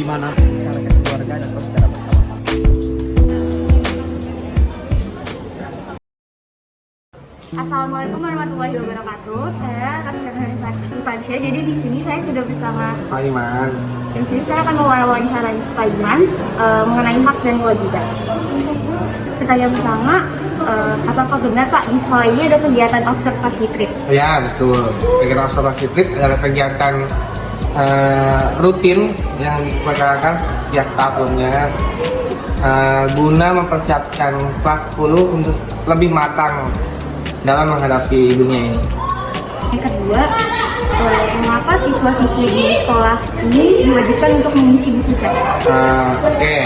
gimana cara keluarga dan secara bersama-sama. Assalamualaikum warahmatullahi wabarakatuh. Saya Fansya. Jadi di sini saya sudah bersama Pak Iman. Di sini saya akan mewawancarai Pak Iman mengenai hak dan kewajiban. Pertanyaan pertama, apakah benar Pak di sekolah ini ada kegiatan observasi trip? Ya betul. Kegiatan observasi trip adalah kegiatan rutin yang diselenggarakan setiap tahunnya guna mempersiapkan kelas 10 untuk lebih matang dalam menghadapi dunia ini. Yang kedua, mengapa siswa-siswi di sekolah ini diwajibkan untuk mengisi buku chat? Oke.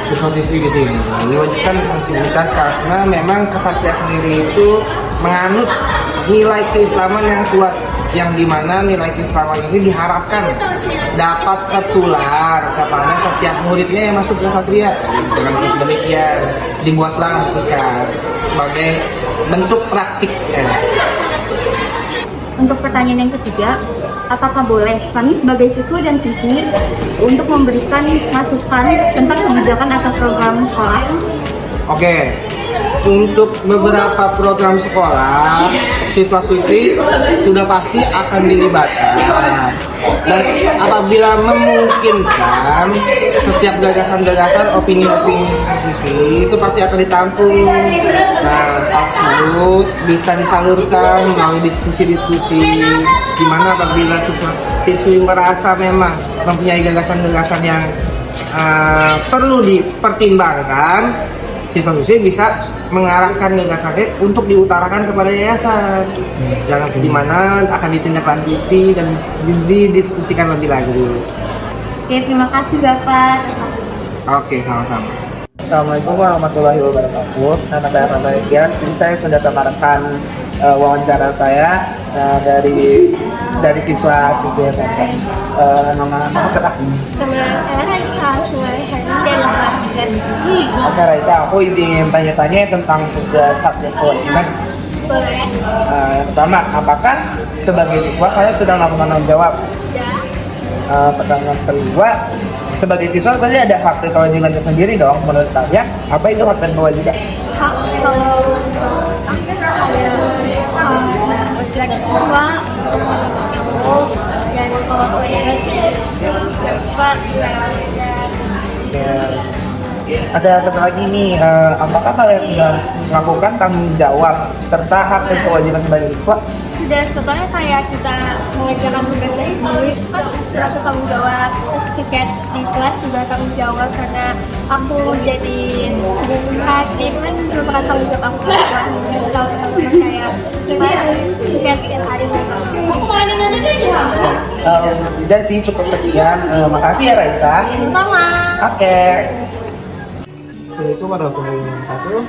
Siswa-siswi di sini diwajibkan mengisi buku chat karena memang Kesatria sendiri itu menganut nilai keislaman yang kuat, yang dimana nilai keislaman ini diharapkan dapat tertular kepada setiap muridnya yang masuk ke Kesatria. Dengan demikian dibuatlah buku sebagai bentuk praktiknya. Untuk pertanyaan yang ketiga, apakah boleh kami sebagai siswa dan siswi untuk memberikan masukan tentang kebijakan atau program sekolah? Oke, untuk beberapa program sekolah, siswa-siswi sudah pasti akan dilibatkan. Dan apabila memungkinkan, setiap gagasan-gagasan, opini-opini siswi itu pasti akan ditampung. Nah, tersebut bisa disalurkan melalui diskusi-diskusi, di mana apabila siswi merasa memang mempunyai gagasan-gagasan yang perlu dipertimbangkan, siswa-siswi bisa mengarahkan gagasannya untuk diutarakan kepada yayasan, yang dimana akan ditindaklanjuti dan didiskusikan lebih lanjut. Oke, terima kasih Bapak. Oke, sama-sama. Assalamualaikum warahmatullahi wabarakatuh. Nama saya Ramadhan. Ini saya sudah merekam wawancara saya dari siswa SMK. Nama siapa? Saya Raisa dari kelas 3. Oke Raisa, aku ingin tanya-tanya tentang tugas hak dan kewajiban. Boleh? Yang pertama, apakah sebagai siswa kalian sudah melakukan tanggung jawab? Ya. Pertanyaan kedua, sebagai siswa tadi ada hak dan kewajiban tersendiri dong menurut kalian. Apa itu hak dan kewajiban? Hak kalau ada siswa dan kalau kewajiban siswa. Ada satu lagi nih, apakah kalian sudah melakukan tanggung jawab serta hak dan kewajiban sebagai siswa? Sudah, sebetulnya kayak kita mengerjakan tugas dari dulu terus tanggung jawab, terus tiket di kelas juga tanggung jawab karena aku jadi kasih kan merupakan tanggung jawab aku kalau kayak tiket tiap hari. Tidak sih, cukup sekian. Makasih ya Raisa. Sama. Oke. Assalamualaikum warahmatullahi wabarakatuh.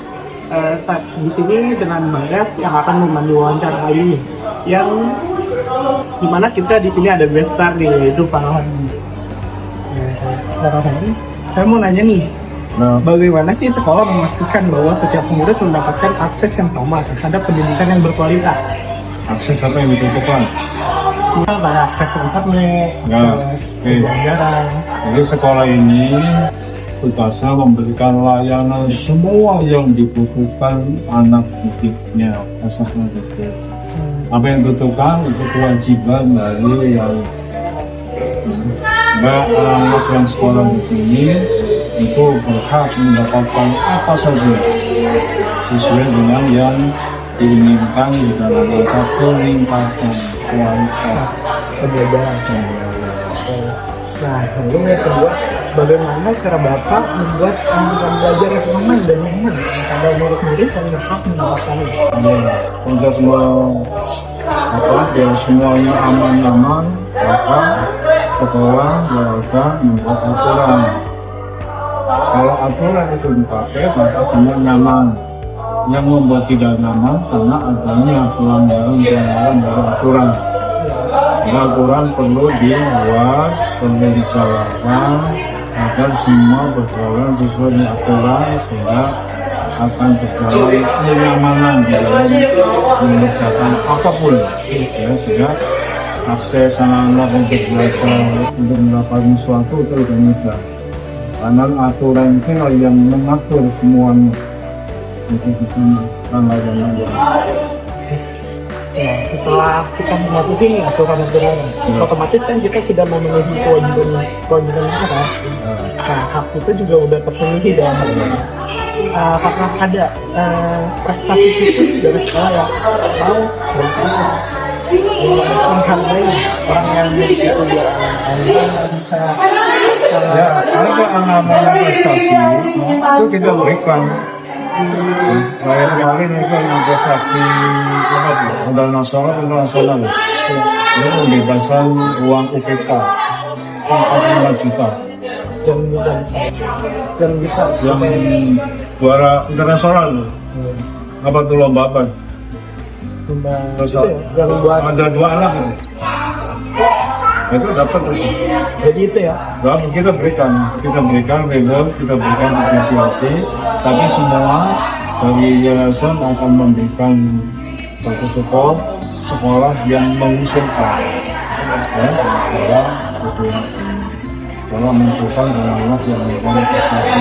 Di sini dengan Bagas yang akan memandu wawancara kali ini, yang dimana kita di sini ada guest star nih, yaitu Farhani. Farhani, saya mau nanya nih, bagaimana sih sekolah memastikan bahwa setiap murid mendapatkan akses yang sama terhadap pendidikan yang berkualitas? Akses apa yang ditentukan? Misal kayak akses ke internet, akses pelajaran. Jadi sekolah ini tugasnya memberikan layanan semua yang dibutuhkan anak didiknya, asasnya itu. Apa yang dibutuhkan itu kewajiban dari yayasan. Anak yang sekolah di sini itu berhak mendapatkan apa saja sesuai dengan yang diinginkan di dalam masa peningkatan kualitas Pembelajaran. Nah, lalu yang kedua, bagaimana cara Bapak membuat lingkungan belajar yang aman dan nyaman pada murid-murid yang berhak mendapatkannya? Untuk biar semuanya aman nyaman, maka sekolah harus membuat aturan. Kalau aturan itu dipakai, maka semua nyaman. Yang membuat tidak nyaman karena adanya pelanggaran dari aturan. Aturan perlu dibuat, perlu dijalankan agar semua berjalan sesuai dengan aturan, sehingga akan berjalan kenyamanan di dalam mengerjakan apapun, ya, sehingga akses anak-anak untuk belajar, untuk mendapatkan sesuatu itu lebih mudah. Karena aturan itu yang mengatur semuanya. Itu bisa tanggapan aja. Ya, setelah kita mematuhi aturan-aturan, otomatis kan kita sudah memenuhi kewajiban negara. Nah, hak itu juga udah terpenuhi dalam hal ini. Apakah ada prestasi khusus dari sekolah yang mau menghargai orang yang di situ biar anak-anak bisa Ya, ada anak-anak prestasi itu kita berikan. Kayak kemarin itu yang prestasi modal nasional internasional. Ini pembebasan uang UPK 45 juta. yang bisa Yang juara internasional tuh. Apa tuh lomba apa? Terus yang buat ada 2 anak tuh. Itu dapat tuh. jadi itu ya. Nah, kita berikan label, kita berikan apresiasi, tapi semua dari yayasan akan memberikan satu sekolah yang mengusulkan, ya, kalau mengusulkan anak yang memberikan prestasi.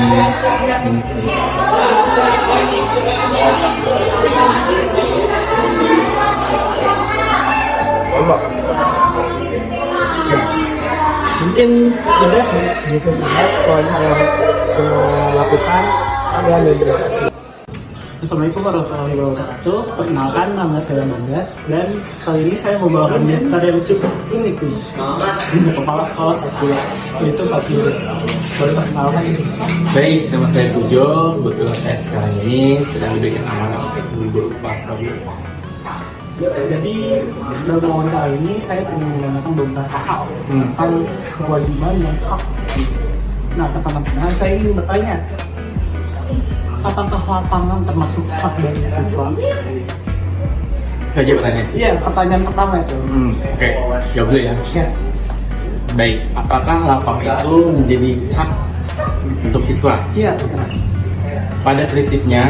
Mungkin udah gitu saja soalnya yang melakukan ada beberapa. Assalamualaikum warahmatullahi wabarakatuh. Perkenalkan, nama saya Mandas dan kali ini saya membawakan cerita dari lucu ini tuh kepala sekolah satu itu Pak Guru. Boleh perkenalkan ini? Baik, nama saya Pujo. Kebetulan saya sekarang ini sedang diberikan amanah untuk guru kepala sekolah. Jadi dalam wawancara ini saya ingin menanyakan beberapa hal tentang kewajiban dan hak. Nah, ke teman-teman saya ingin bertanya, apakah lapangan termasuk hak dari siswa? Saja pertanyaan. Iya, pertanyaan pertama itu. Oke, jawab dulu ya. Ya, Baik, apakah lapangan itu menjadi hak untuk siswa? iya. Pada prinsipnya,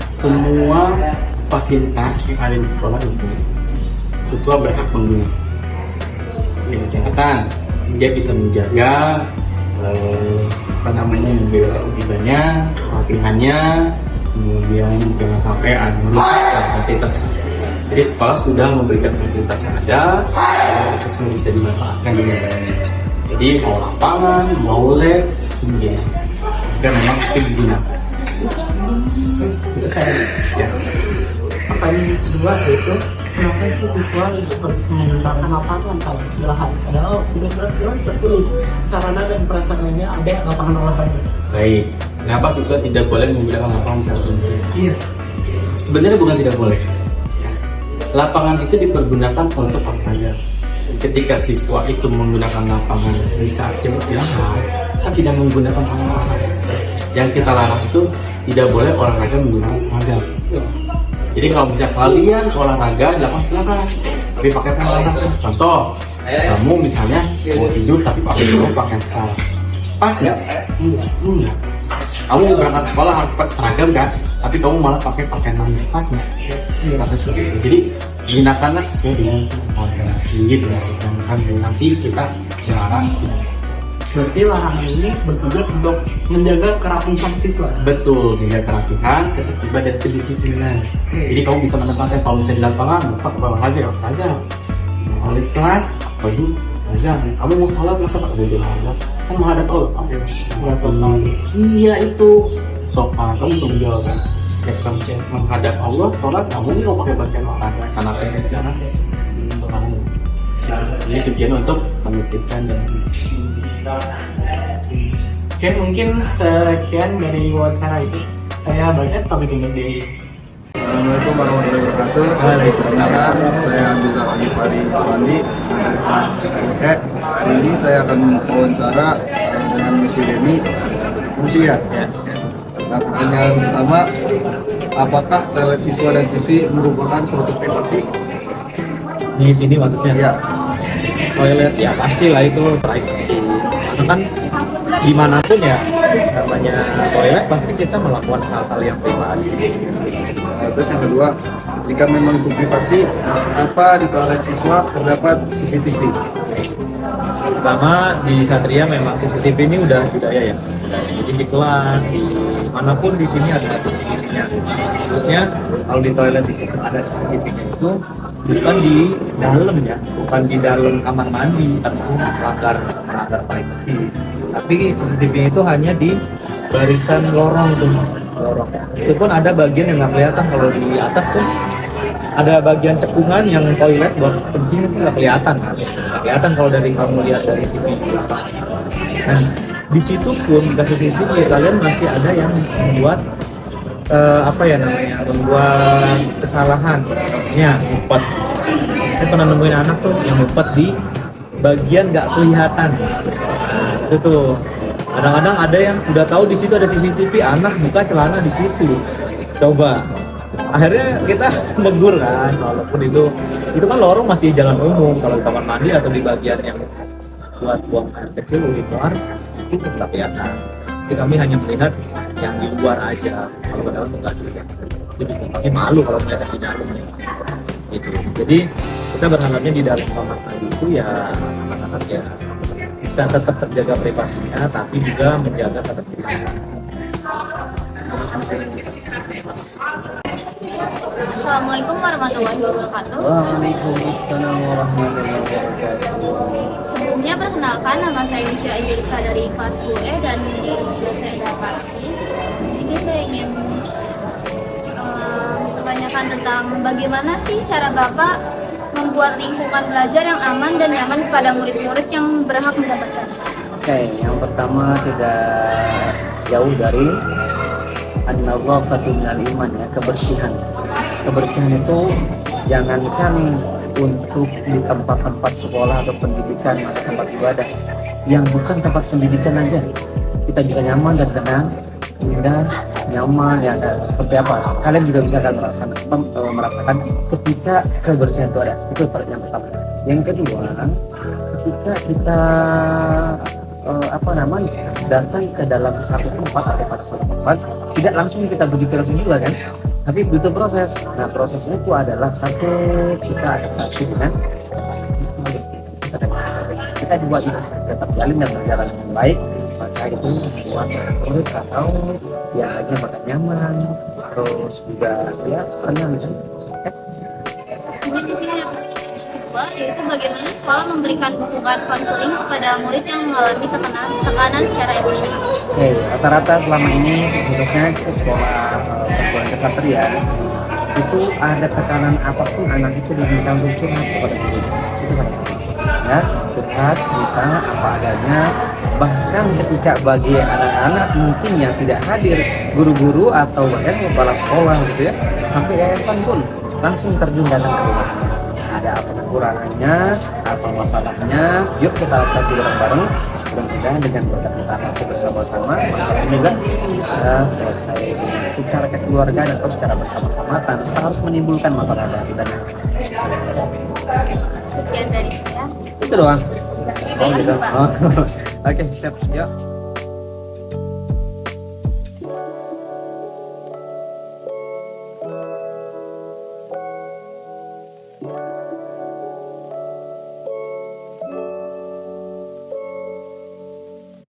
semua fasilitas yang ada di sekolah itu siswa berhak mengguna. Dengan catatan, dia bisa menjaga membelanya, pelatihannya, kemudian jangan sampai merusak fasilitas. Jadi sekolah sudah memberikan fasilitas yang ada, itu semua bisa dimanfaatkan dengan baik. Jadi mau lapangan, mau lab, semuanya dan memang itu digunakan. Ya. Pertanyaan kedua yaitu kenapa sih siswa menggunakan lapangan kalau lahan? Padahal sudah jelas tertulis sarana dan prasarananya ada lapangan olahraga. Baik, kenapa siswa tidak boleh menggunakan lapangan secara prinsip? Iya. Sebenarnya bukan tidak boleh. Lapangan itu dipergunakan untuk olahraga. Ketika siswa itu menggunakan lapangan bisa silahkan, kita tidak menggunakan olahraga. Yang kita larang itu tidak boleh olahraga menggunakan seragam. Jadi kalau misalnya kalian olahraga di lapangan silakan, tapi pakai olahraga. Contoh, kamu misalnya mau tidur tapi pakai sekolah, pas nggak? Enggak. Kamu berangkat sekolah harus pakai seragam kan, tapi kamu malah pakai pakaian lain, pas nggak? Jadi gunakanlah sesuai dengan gitu ya, nanti kita dilarang. Berarti larangan ini bertujuan untuk menjaga kerapihan siswa. Betul, menjaga kerapihan, ketertiban dan kedisiplinan. Jadi kamu bisa menempatkan kalau misalnya di lapangan, bapak olahraga, kalau di kelas, baju, aja. Kamu mau sholat masa pakai baju olahraga? Kan menghadap Allah, nggak sopan. Iya itu sopan, kamu sungguh kan. Kamu menghadap Allah, sholat kamu ini mau pakai pakaian olahraga, karena pengen jangan sopan. Ini tujuan untuk menitipkan dan Oke, mungkin sekian dari wawancara itu. Saya Bagas, pamit undur diri. Assalamualaikum warahmatullahi wabarakatuh. Waalaikumsalam. Saya Abdullah Alifari Swandi dari kelas E. Hari ini saya akan wawancara dengan Miss Yudeni Musia. Nah, pertanyaan pertama, apakah toilet siswa dan siswi merupakan suatu privasi? Di sini maksudnya Ya, toilet ya pastilah itu privacy karena kan dimanapun ya namanya toilet pasti kita melakukan hal-hal yang privasi. terus yang kedua, jika memang itu privasi, apa di toilet siswa terdapat CCTV? Pertama di Satria memang CCTV ini udah budaya ya. Jadi di kelas, di manapun di sini ada CCTV-nya. Terusnya kalau di toilet di sisi ada CCTV-nya itu bukan di dalam ya, bukan di dalam kamar mandi atau melanggar privasi. Tapi CCTV itu hanya di barisan lorong tuh, lorong. Itu pun ada bagian yang nggak kelihatan kalau di atas tuh. Ada bagian cekungan yang toilet buat kencing itu nggak kelihatan kan? Nggak kelihatan kalau dari kamu lihat dari TV belakang. Nah, di situ pun di kasus CCTV kalian masih ada yang membuat membuat kesalahan, ya ngumpet. Saya pernah nemuin anak tuh yang ngumpet di bagian nggak kelihatan. Itu tuh. Kadang-kadang ada yang udah tahu di situ ada CCTV, anak buka celana di situ. Coba. Akhirnya kita negur kan, walaupun itu kan lorong masih jalan umum. Kalau di kamar mandi atau di bagian yang buat buang air kecil di luar itu tetap kelihatan. Jadi kami hanya melihat yang di luar aja, kalau ke dalam enggak dilihat. Jadi kami malu kalau melihat yang di dalam gitu. Jadi kita berharapnya di dalam kamar mandi itu ya anak-anak ya bisa tetap terjaga privasinya, tapi juga menjaga ketertiban. Assalamualaikum warahmatullahi wabarakatuh. Waalaikumsalam warahmatullahi wabarakatuh. Sebelumnya perkenalkan, nama saya Misha Angelika dari kelas 10E dan di sebelah saya ada Kak Raffi. Di sini saya ingin menanyakan tentang bagaimana sih cara Bapak membuat lingkungan belajar yang aman dan nyaman kepada murid-murid yang berhak mendapatkan. Oke, yang pertama tidak jauh dari an-nazafatu minal iman ya, kebersihan. Kebersihan itu jangankan untuk di tempat-tempat sekolah atau pendidikan atau tempat ibadah, yang bukan tempat pendidikan aja kita juga nyaman dan tenang, indah, nyaman ya. Seperti apa kalian juga bisa kan merasakan ketika kebersihan itu ada. Itu yang pertama. Yang kedua, ketika kita datang ke dalam satu tempat atau pada satu tempat, tidak langsung kita begitu langsung juga kan, tapi butuh proses. Nah, prosesnya itu adalah satu, kita adaptasi dengan kita dua itu tetap jalin dan berjalan dengan baik, maka itu membuat murid atau yang lainnya bakal nyaman, terus juga ya tenang kan. Kemudian di sini ada pertanyaan kedua, yaitu bagaimana sekolah memberikan dukungan konseling kepada murid yang mengalami tekanan secara emosional. Oke, rata-rata selama ini khususnya ke sekolah perguruan kesatria itu ada tekanan apapun, anak itu diminta untuk curhat kepada guru. Itu salah satu ya, curhat, cerita apa adanya. Bahkan ketika bagi anak-anak mungkin yang tidak hadir, guru-guru atau bahkan kepala sekolah gitu ya, sampai yayasan pun langsung terjun datang ke rumah. Ada apa kekurangannya, apa masalahnya, yuk kita atasi bareng-bareng. Mudah-mudahan dengan berkat kita atasi bersama-sama, masalah juga bisa selesai secara kekeluargaan atau secara bersama-sama tanpa harus menimbulkan masalah baru dan Sekian dari saya. itu doang. Terima kasih, Pak. Oke, siap. Yuk.